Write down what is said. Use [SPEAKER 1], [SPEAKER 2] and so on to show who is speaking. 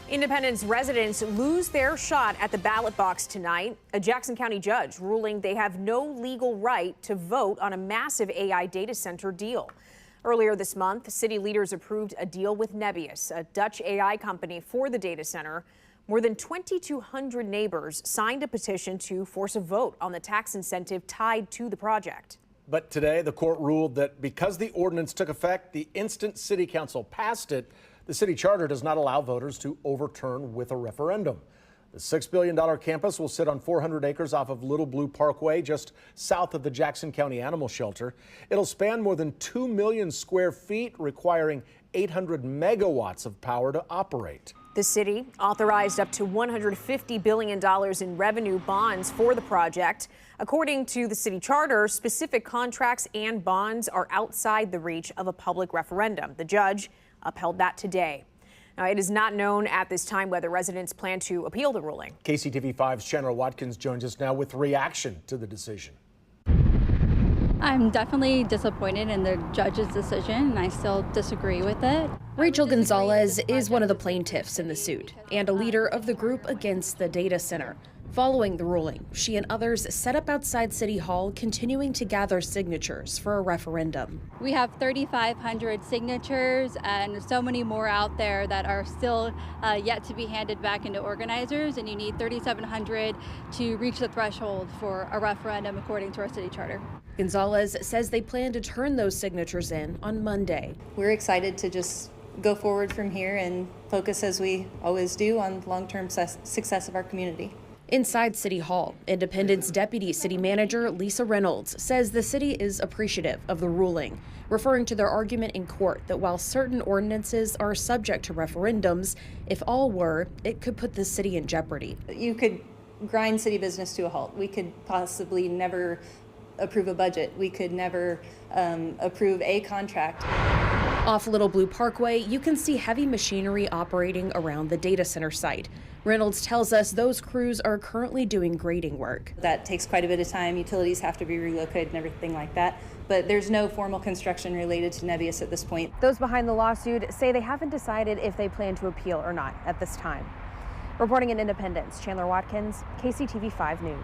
[SPEAKER 1] Independence residents lose their shot at the ballot box tonight. A Jackson County judge ruling they have no legal right to vote on a massive AI data center deal. Earlier this month, city leaders approved a deal with Nebius, a Dutch AI company, for the data center. More than 2,200 neighbors signed a petition to force a vote on the tax incentive tied to the project.
[SPEAKER 2] But today, the court ruled that because the ordinance took effect the instant city council passed it, the city charter does not allow voters to overturn with a referendum. The $6 billion campus will sit on 400 acres off of Little Blue Parkway, just south of the Jackson County Animal Shelter. It'll span more than 2 million square feet, requiring 800 megawatts of power to operate.
[SPEAKER 1] The city authorized up to $150 billion in revenue bonds for the project. According to the city charter, specific contracts and bonds are outside the reach of a public referendum. The judge upheld that today. Now, it is not known at this time whether residents plan to appeal the ruling.
[SPEAKER 2] KCTV5's Chandler Watkins joins us now with reaction to the decision.
[SPEAKER 3] I'm definitely disappointed in the judge's decision, and I still disagree with it.
[SPEAKER 4] Rachel Gonzalez is one of the plaintiffs in the suit and a leader of the group against the data center. Following the ruling, she and others set up outside City Hall, continuing to gather signatures for a referendum.
[SPEAKER 3] We have 3,500 signatures and so many more out there that are still yet to be handed back into organizers, and you need 3,700 to reach the threshold for a referendum according to our city charter.
[SPEAKER 4] Gonzalez says they plan to turn those signatures in on Monday.
[SPEAKER 5] We're excited to just go forward from here and focus, as we always do, on long-term success of our community.
[SPEAKER 4] Inside City Hall, Independence Deputy City Manager Lisa Reynolds says the city is appreciative of the ruling, referring to their argument in court that while certain ordinances are subject to referendums, if all were, it could put the city in jeopardy.
[SPEAKER 5] You could grind city business to a halt. We could possibly never approve a budget. We could never approve a contract.
[SPEAKER 4] Off Little Blue Parkway, you can see heavy machinery operating around the data center site. Reynolds tells us those crews are currently doing grading work.
[SPEAKER 5] That takes quite a bit of time. Utilities have to be relocated and everything like that. But there's no formal construction related to Nebius at this point.
[SPEAKER 6] Those behind the lawsuit say they haven't decided if they plan to appeal or not at this time. Reporting in Independence, Chandler Watkins, KCTV 5 News.